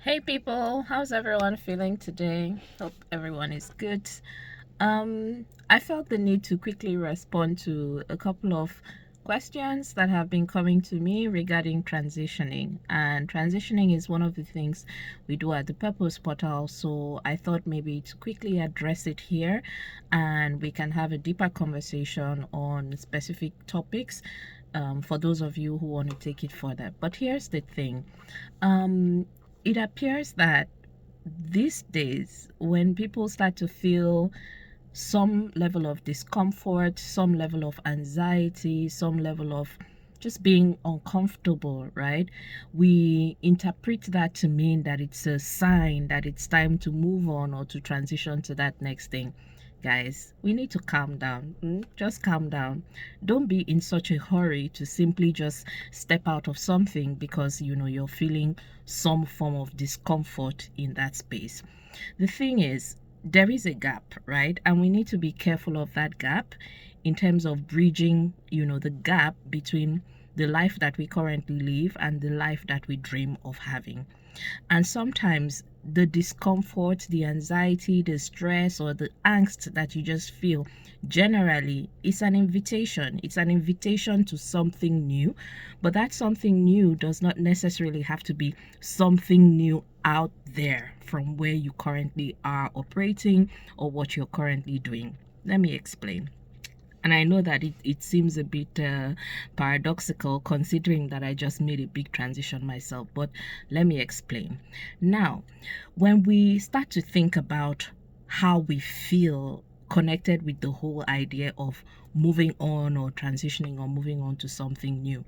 Hey people, how's everyone feeling today? Hope everyone is good. I felt the need to quickly respond to a couple of questions that have been coming to me regarding transitioning. And transitioning is one of the things we do at the Purpose Portal. So I thought maybe to quickly address it here and we can have a deeper conversation on specific topics for those of you who want to take it further. But here's the thing. Um, it appears that these days, when people start to feel some level of discomfort, some level of anxiety, some level of just being uncomfortable, right? We interpret that to mean that it's a sign that it's time to move on or to transition to that next thing. Guys, we need to calm down. Just calm down. Don't be in such a hurry to simply just step out of something because you're feeling some form of discomfort in that space. The thing is, there is a gap, right? And we need to be careful of that gap in terms of bridging, the gap between the life that we currently live and the life that we dream of having. And sometimes the discomfort, the anxiety, the stress, or the angst that you just feel generally is an invitation. It's an invitation to something new. But that something new does not necessarily have to be something new out there from where you currently are operating or what you're currently doing. Let me explain. And I know that it seems a bit paradoxical considering that I just made a big transition myself, but let me explain. Now, when we start to think about how we feel connected with the whole idea of moving on or transitioning or moving on to something new,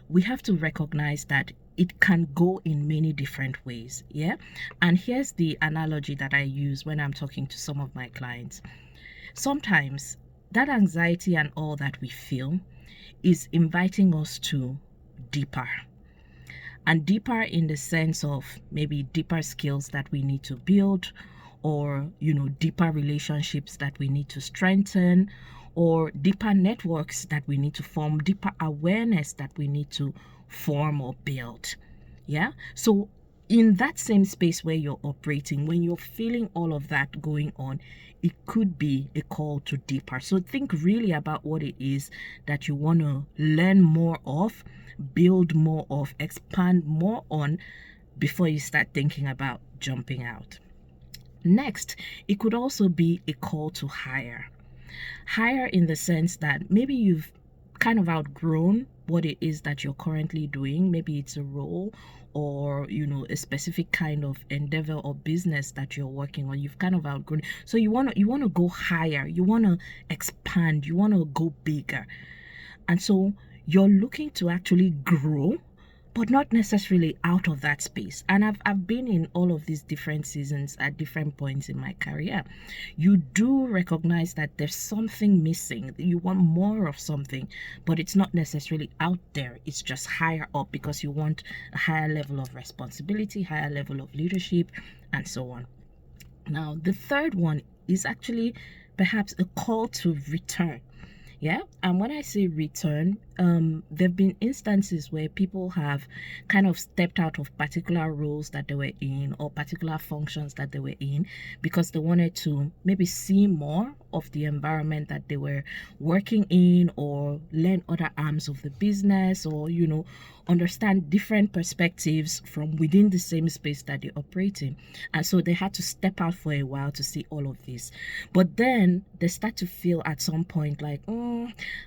we have to recognize that it can go in many different ways. Yeah. And here's the analogy that I use when I'm talking to some of my clients. Sometimes that anxiety and all that we feel is inviting us to deeper, and deeper in the sense of maybe deeper skills that we need to build, or deeper relationships that we need to strengthen, or deeper networks that we need to form, deeper awareness that we need to form or build. Yeah. So in that same space where you're operating, when you're feeling all of that going on, it could be a call to deeper. So think really about what it is that you want to learn more of, build more of, expand more on before you start thinking about jumping out. Next, it could also be a call to higher. Higher in the sense that maybe you've kind of outgrown what it is that you're currently doing. Maybe it's a role or a specific kind of endeavor or business that you're working on. You've kind of outgrown, so you want to go higher, you want to expand, you want to go bigger. And so you're looking to actually grow, but not necessarily out of that space. And I've been in all of these different seasons at different points in my career. You do recognize that there's something missing. You want more of something, but it's not necessarily out there. It's just higher up because you want a higher level of responsibility, higher level of leadership, and so on. Now, the third one is actually perhaps a call to return. Yeah. And when I say return, there have been instances where people have kind of stepped out of particular roles that they were in or particular functions that they were in because they wanted to maybe see more of the environment that they were working in, or learn other arms of the business, or understand different perspectives from within the same space that they operate in. And so they had to step out for a while to see all of this. But then they start to feel at some point like,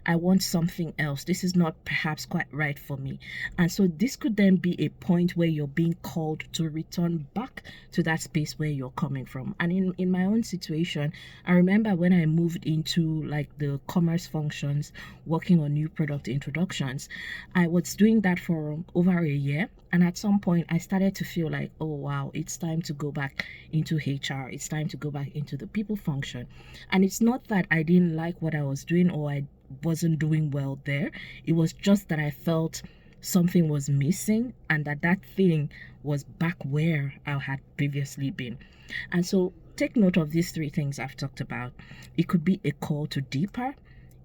I want something else. This is not perhaps quite right for me. And so this could then be a point where you're being called to return back to that space where you're coming from. And in my own situation, I remember when I moved into like the commerce functions, working on new product introductions, I was doing that for over a year. And at some point, I started to feel like, oh, wow, it's time to go back into HR. It's time to go back into the people function. And it's not that I didn't like what I was doing or I wasn't doing well there. It was just that I felt something was missing and that thing was back where I had previously been. And so take note of these three things I've talked about. It could be a call to deeper.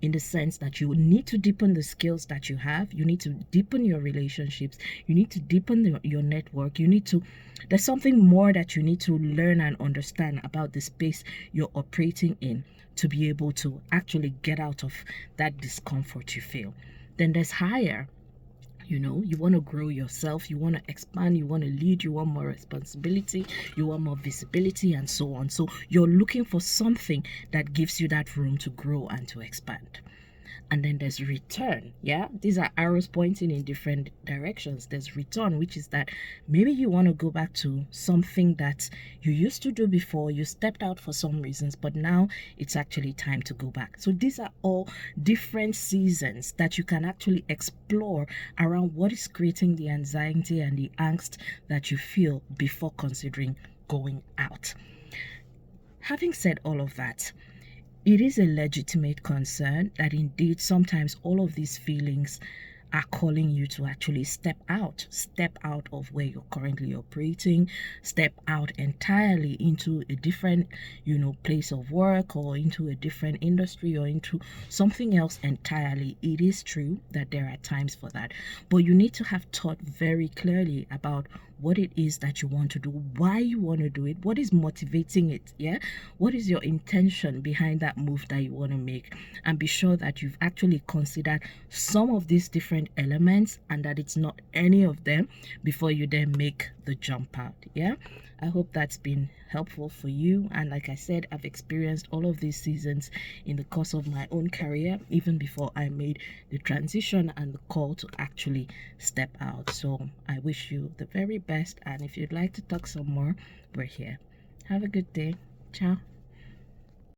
in the sense that you need to deepen the skills that you have. You need to deepen your relationships. You need to deepen your network. There's something more that you need to learn and understand about the space you're operating in to be able to actually get out of that discomfort you feel. Then there's higher. You want to grow yourself, you want to expand, you want to lead, you want more responsibility, you want more visibility, and so on. So you're looking for something that gives you that room to grow and to expand. And then there's return. Yeah, these are arrows pointing in different directions. There's return, which is that maybe you want to go back to something that you used to do before. You stepped out for some reasons, but now it's actually time to go back. So these are all different seasons that you can actually explore around what is creating the anxiety and the angst that you feel before considering going out. Having said all of that, it is a legitimate concern that indeed sometimes all of these feelings are calling you to actually step out of where you're currently operating, step out entirely into a different, place of work, or into a different industry, or into something else entirely. It is true that there are times for that, but you need to have thought very clearly about what it is that you want to do, why you want to do it, what is motivating it, what is your intention behind that move that you want to make, and be sure that you've actually considered some of these different elements and that it's not any of them before you then make the jump out. I hope that's been helpful for you. And like I said, I've experienced all of these seasons in the course of my own career, even before I made the transition and the call to actually step out. So I wish you the very best, and if you'd like to talk some more, we're here. Have a good day. Ciao.